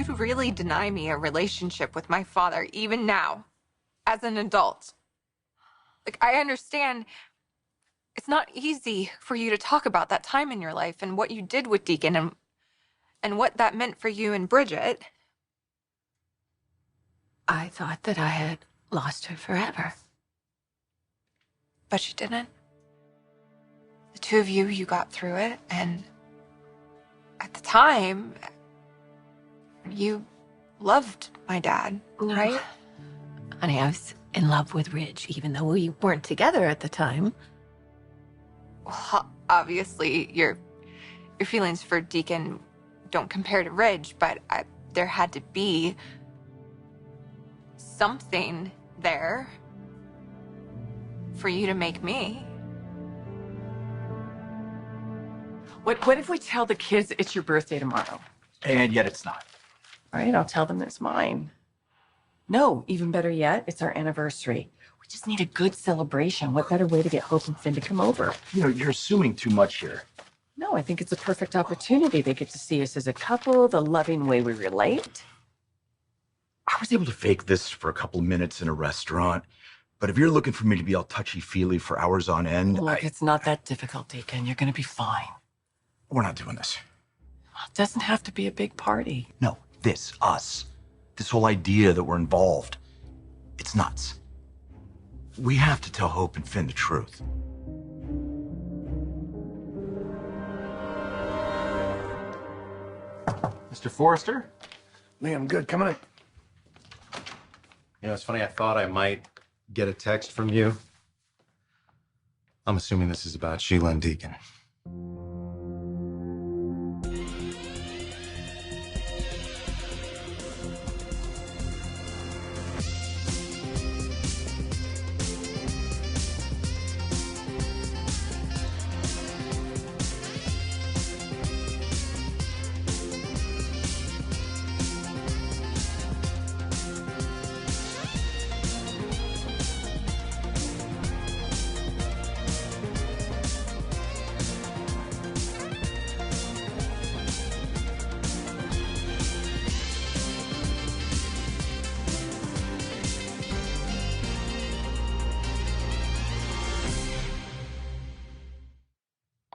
you'd really deny me a relationship with my father, even now, as an adult. Like, I understand it's not easy for you to talk about that time in your life and what you did with Deacon and what that meant for you and Bridget. I thought that I had lost her forever. But you didn't. The two of you got through it, and at the time, you loved my dad, right? Honey, I was in love with Ridge, even though we weren't together at the time. Well, obviously, your feelings for Deacon don't compare to Ridge, but there had to be something there for you to make me. What if we tell the kids it's your birthday tomorrow? And yet it's not. All right, I'll tell them it's mine. No, even better yet, it's our anniversary. We just need a good celebration. What better way to get Hope and Finn to come over? You know, you're assuming too much here. No, I think it's a perfect opportunity. They get to see us as a couple, the loving way we relate. I was able to fake this for a couple of minutes in a restaurant, but if you're looking for me to be all touchy-feely for hours on end, Look, it's not that difficult, Deacon. You're going to be fine. We're not doing this. It doesn't have to be a big party. No, us. This whole idea that we're involved, it's nuts. We have to tell Hope and Finn the truth. Mr. Forrester? Liam, good. Coming in. You know, it's funny, I thought I might get a text from you. I'm assuming this is about Sheila and Deacon.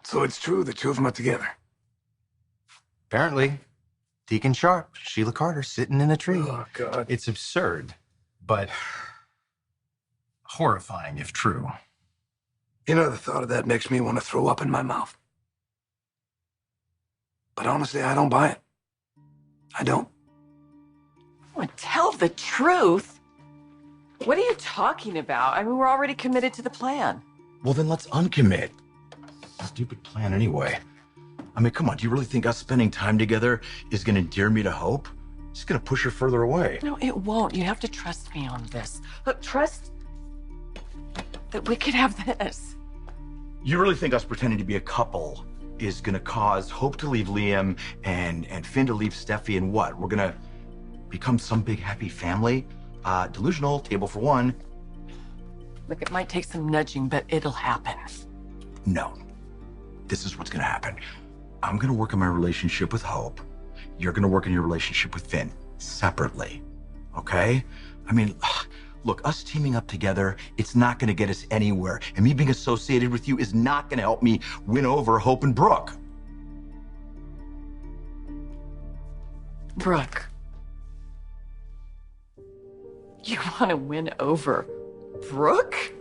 So it's true the two of them are together. Apparently, Deacon Sharp, Sheila Carter sitting in a tree. Oh, God. It's absurd, but horrifying if true. You know, the thought of that makes me want to throw up in my mouth. But honestly, I don't buy it. I don't. Oh, tell the truth. What are you talking about? I mean, we're already committed to the plan. Well, then let's uncommit. Stupid plan anyway. I mean, come on, do you really think us spending time together is going to endear me to Hope? It's just going to push her further away. No, it won't. You have to trust me on this. Look, trust that we could have this. You really think us pretending to be a couple is going to cause Hope to leave Liam and Finn to leave Steffy, and what? We're going to become some big happy family? Delusional, table for one. Look, it might take some nudging, but it'll happen. No. This is what's going to happen. I'm going to work on my relationship with Hope. You're going to work on your relationship with Finn separately. Okay? I mean, look, us teaming up together, it's not going to get us anywhere. And me being associated with you is not going to help me win over Hope and Brooke. Brooke. You want to win over Brooke?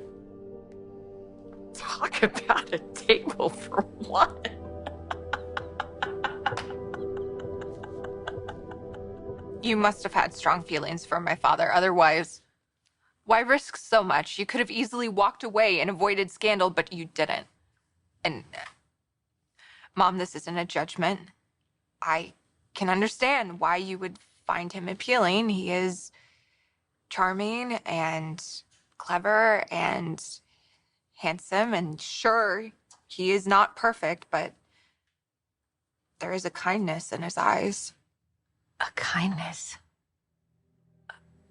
Talk about a table for one. You must have had strong feelings for my father. Otherwise, why risk so much? You could have easily walked away and avoided scandal, but you didn't. And, Mom, this isn't a judgment. I can understand why you would find him appealing. He is charming and clever and handsome, and sure, he is not perfect, but there is a kindness in his eyes. A kindness?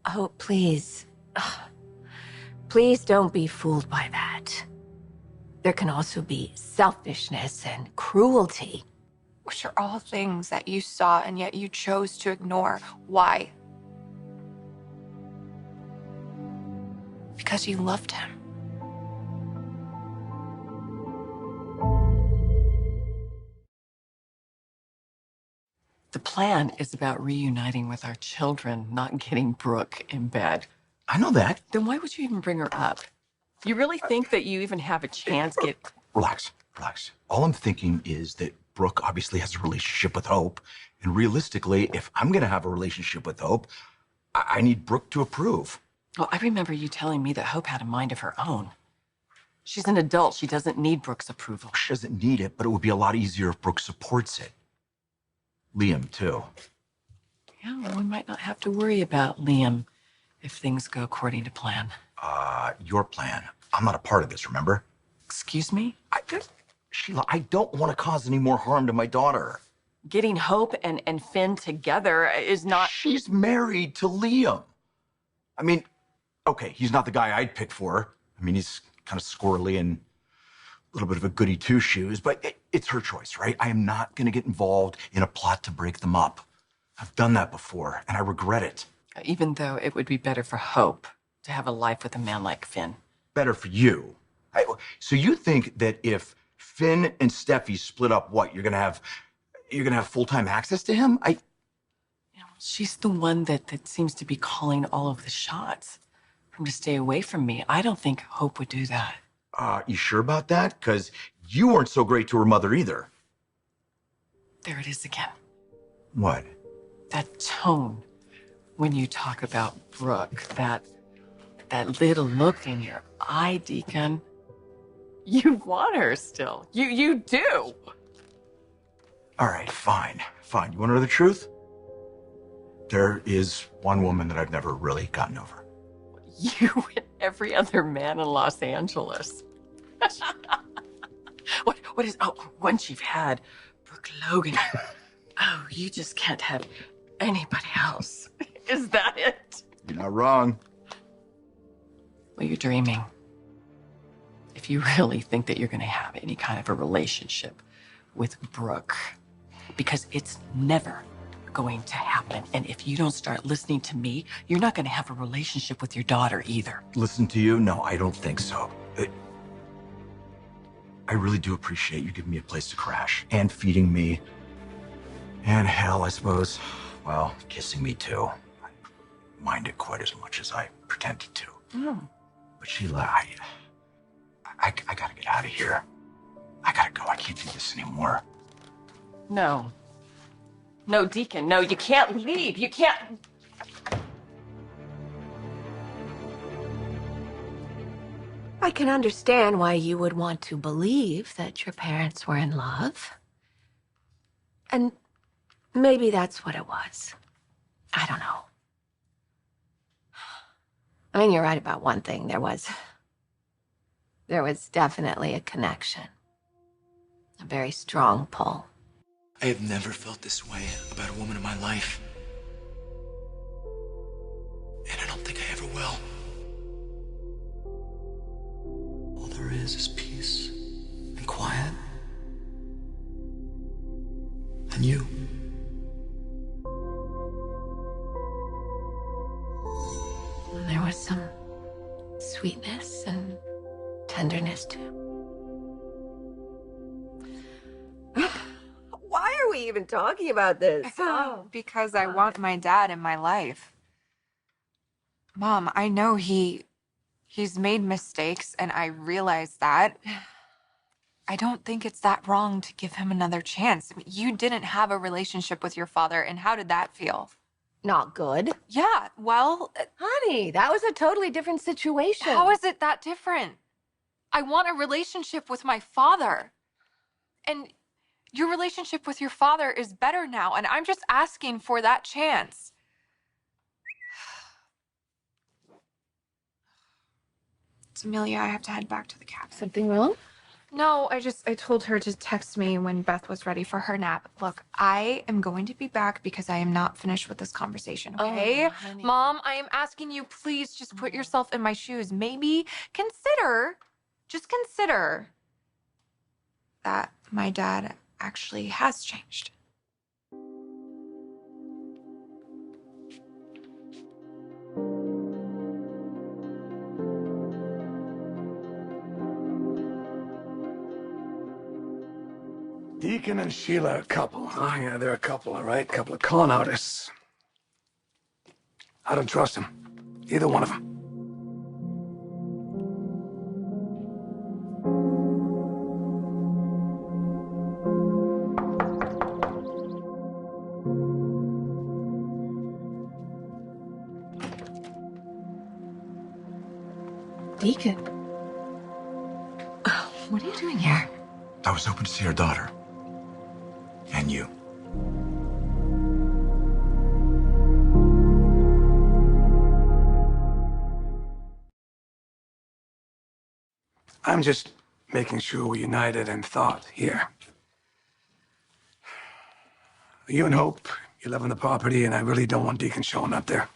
Oh, please. Please don't be fooled by that. There can also be selfishness and cruelty. which are all things that you saw and yet you chose to ignore. Why? Because you loved him. The plan is about reuniting with our children, not getting Brooke in bed. I know that. Then why would you even bring her up? You really think that you even have a chance get... Relax, relax. All I'm thinking is that Brooke obviously has a relationship with Hope. And realistically, if I'm going to have a relationship with Hope, I need Brooke to approve. Well, I remember you telling me that Hope had a mind of her own. She's an adult. She doesn't need Brooke's approval. She doesn't need it, but it would be a lot easier if Brooke supports it. Liam, too. Yeah, well, we might not have to worry about Liam if things go according to plan. Your plan. I'm not a part of this, remember? Excuse me? Sheila, I don't want to cause any more harm to my daughter. Getting Hope and Finn together is not... She's married to Liam. I mean, okay, he's not the guy I'd pick for her. I mean, he's kind of squirrely and a little bit of a goody two-shoes, but it's her choice, right? I am not going to get involved in a plot to break them up. I've done that before, and I regret it. Even though it would be better for Hope to have a life with a man like Finn. Better for you. So you think that if Finn and Steffi split up, what, you're gonna have full-time access to him? She's the one that seems to be calling all of the shots for him to stay away from me. I don't think Hope would do that. You sure about that? Because you weren't so great to her mother either. There it is again. What? That tone when you talk about Brooke, that little look in your eye, Deacon. You want her still. You do. All right, fine. You want to know the truth? There is one woman that I've never really gotten over. You and every other man in Los Angeles. What is... Oh, once you've had Brooke Logan. Oh, you just can't have anybody else. Is that it? You're not wrong. Well, you're dreaming. If you really think that you're going to have any kind of a relationship with Brooke, because it's never going to happen. And if you don't start listening to me, you're not going to have a relationship with your daughter either. Listen to you? No, I don't think so. I really do appreciate you giving me a place to crash and feeding me. And hell, I suppose, well, kissing me too. I don't mind it quite as much as I pretended to. Mm. But Sheila, I gotta get out of here. I gotta go. I can't do this anymore. No. No, Deacon, no, you can't leave. You can't... I can understand why you would want to believe that your parents were in love. And maybe that's what it was. I don't know. I mean, you're right about one thing. There was definitely a connection. A very strong pull. I have never felt this way about a woman in my life. And I don't think I ever will. All there is peace and quiet. And you. And there was some sweetness and tenderness too. Why are we even talking about this? Because I want my dad in my life. Mom, I know he's made mistakes, and I realize that. I don't think it's that wrong to give him another chance. I mean, you didn't have a relationship with your father, and how did that feel? Not good. Yeah, well... Honey, that was a totally different situation. How is it that different? I want a relationship with my father. And your relationship with your father is better now, and I'm just asking for that chance. It's Amelia, I have to head back to the cabin. Something wrong? No, I told her to text me when Beth was ready for her nap. Look, I am going to be back because I am not finished with this conversation, okay? Oh, honey. Mom, I am asking you, please just put yourself in my shoes. Maybe just consider that my dad actually has changed. Deacon and Sheila, a couple. Oh, yeah, they're a couple, all right? Couple of con artists. I don't trust them. Either one of them. Deacon. Oh, what are you doing here? I was hoping to see our daughter. And you. I'm just making sure we're united in thought here. You and Hope, you live on the property, and I really don't want Deacon showing up there.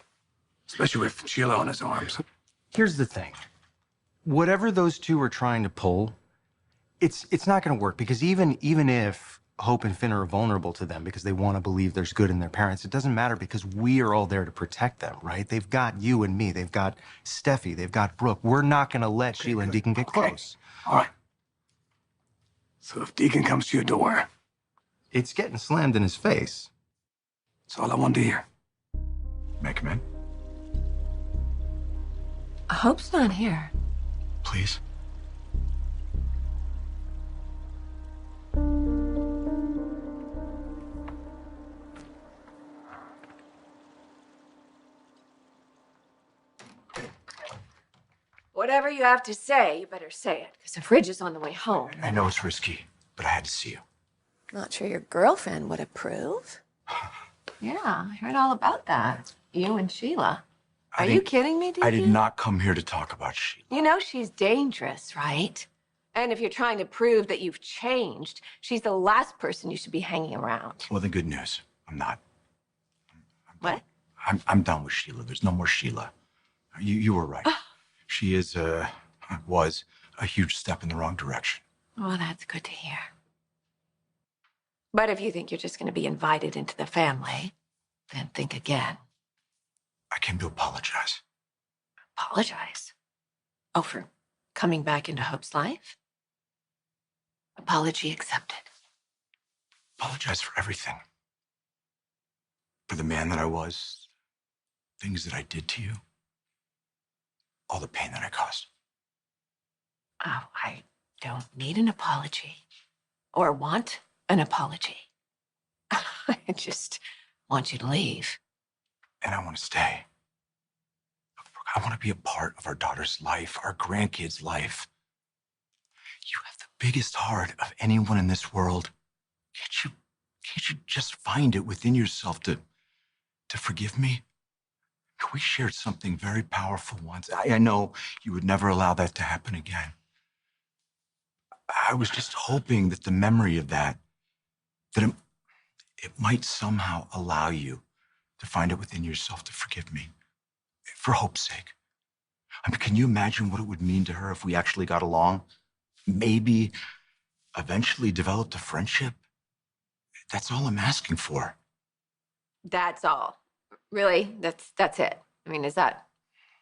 Especially with Sheila on his arms. Here's the thing. Whatever those two are trying to pull, it's not going to work, because even if Hope and Finn are vulnerable to them because they want to believe there's good in their parents, it doesn't matter, because we are all there to protect them, right? They've got you and me. They've got Steffi. They've got Brooke. We're not going to let Sheila and Deacon get close. All right. So if Deacon comes to your door, It's getting slammed in his face. that's all I want to hear. Make him in, Hope's not here. please. Whatever you have to say, you better say it, because if Ridge is on the way home. I know it's risky, but I had to see you. Not sure your girlfriend would approve. Yeah, I heard all about that. You and Sheila. Are you kidding me, Deacon? I did not come here to talk about Sheila. You know she's dangerous, right? And if you're trying to prove that you've changed, she's the last person you should be hanging around. Well, the good news, I'm not. What? I'm done with Sheila. There's no more Sheila. You were right. She was a huge step in the wrong direction. Well, that's good to hear. But if you think you're just going to be invited into the family, then think again. I came to apologize. Apologize? Oh, for coming back into Hope's life? Apology accepted. Apologize for everything. For the man that I was, things that I did to you, all the pain that I caused. Oh, I don't need an apology. Or want an apology. I just want you to leave. And I want to stay. Look, Brooke, I want to be a part of our daughter's life, our grandkids' life. You have the biggest heart of anyone in this world. Can't you just find it within yourself to forgive me? We shared something very powerful once. I know you would never allow that to happen again. I was just hoping that the memory of that it might somehow allow you to find it within yourself to forgive me. For Hope's sake. I mean, can you imagine what it would mean to her if we actually got along? Maybe eventually developed a friendship? That's all I'm asking for. That's all. Really? That's it. I mean, is that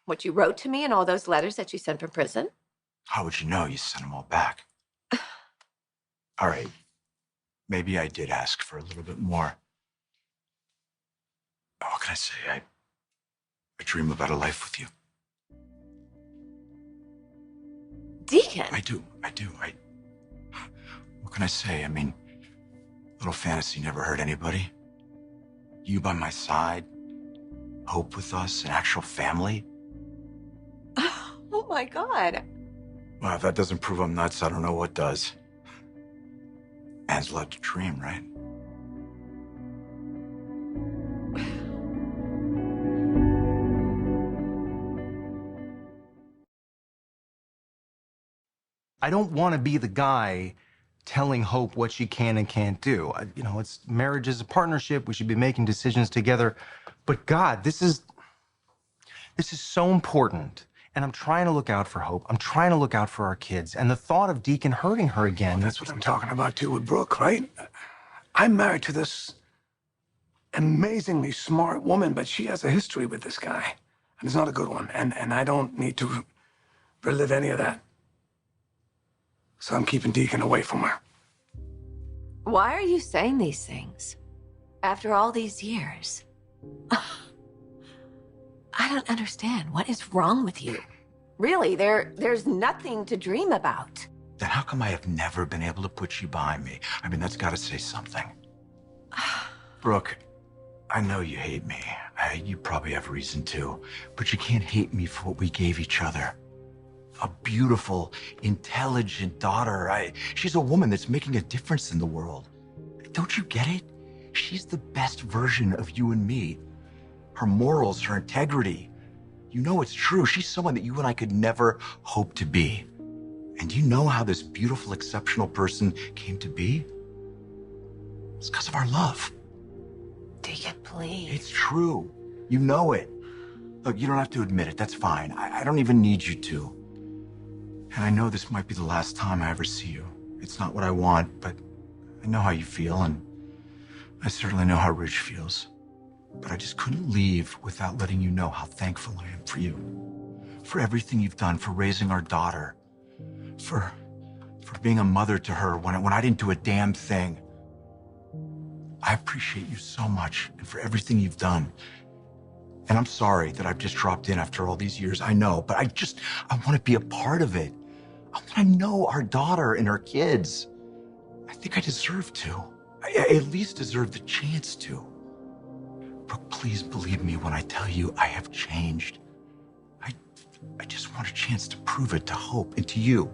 what you wrote to me in all those letters that you sent from prison? How would you know? You sent them all back. All right. Maybe I did ask for a little bit more. What can I say? I dream about a life with you. Deacon! I do. What can I say? I mean, little fantasy never hurt anybody. You by my side, Hope with us, an actual family. Oh my God. Well, if that doesn't prove I'm nuts, I don't know what does. Man's allowed to dream, right? I don't want to be the guy telling Hope what she can and can't do. It's marriage is a partnership. We should be making decisions together. But God, this is so important. And I'm trying to look out for Hope. I'm trying to look out for our kids. And the thought of Deacon hurting her again. That's what I'm talking about too with Brooke, right? I'm married to this amazingly smart woman, but she has a history with this guy, and it's not a good one. And I don't need to relive any of that. So I'm keeping Deacon away from her. Why are you saying these things? After all these years? I don't understand. What is wrong with you? Really, there's nothing to dream about. Then how come I have never been able to put you behind me? I mean, that's gotta say something. Brooke, I know you hate me. You probably have reason to, but you can't hate me for what we gave each other. A beautiful, intelligent daughter. She's a woman that's making a difference in the world. Don't you get it? She's the best version of you and me. Her morals, her integrity. You know it's true. She's someone that you and I could never hope to be. And do you know how this beautiful, exceptional person came to be? It's because of our love. Deacon, please. It's true. You know it. Look, you don't have to admit it. That's fine. I don't even need you to. And I know this might be the last time I ever see you. It's not what I want, but I know how you feel, and I certainly know how Ridge feels. But I just couldn't leave without letting you know how thankful I am for you. For everything you've done, for raising our daughter. For being a mother to her when I didn't do a damn thing. I appreciate you so much, and for everything you've done. And I'm sorry that I've just dropped in after all these years, I know, but I want to be a part of it. I want to know our daughter and her kids. I think I deserve to. I at least deserve the chance to. Brooke, please believe me when I tell you I have changed. I just want a chance to prove it to Hope and to you.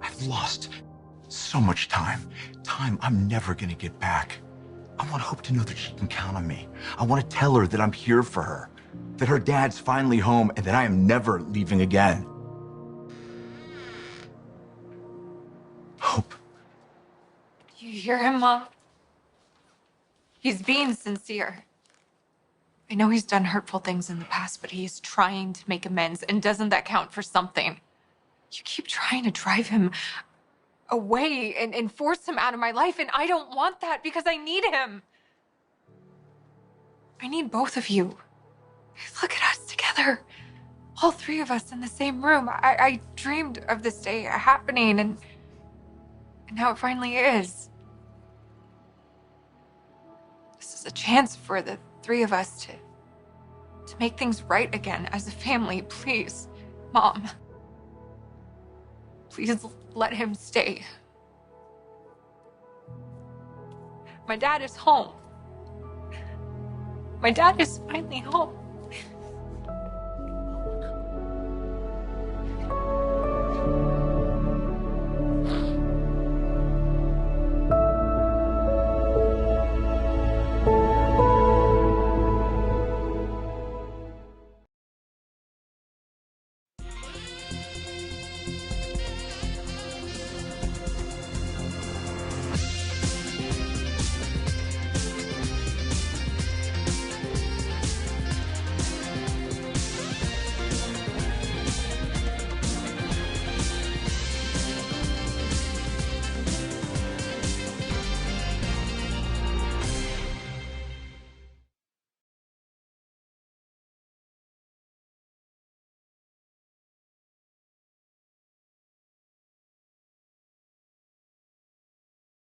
I've lost so much time. Time I'm never gonna get back. I want Hope to know that she can count on me. I want to tell her that I'm here for her, that her dad's finally home, and that I am never leaving again. Hope. You hear him, Mom? He's being sincere. I know he's done hurtful things in the past, but he's trying to make amends, and doesn't that count for something? You keep trying to drive him away and force him out of my life, and I don't want that because I need him. I need both of you. Look at us together. All three of us in the same room. I dreamed of this day happening, and now it finally is. This is a chance for the three of us to make things right again as a family. Please, Mom. Please let him stay. My dad is home. My dad is finally home.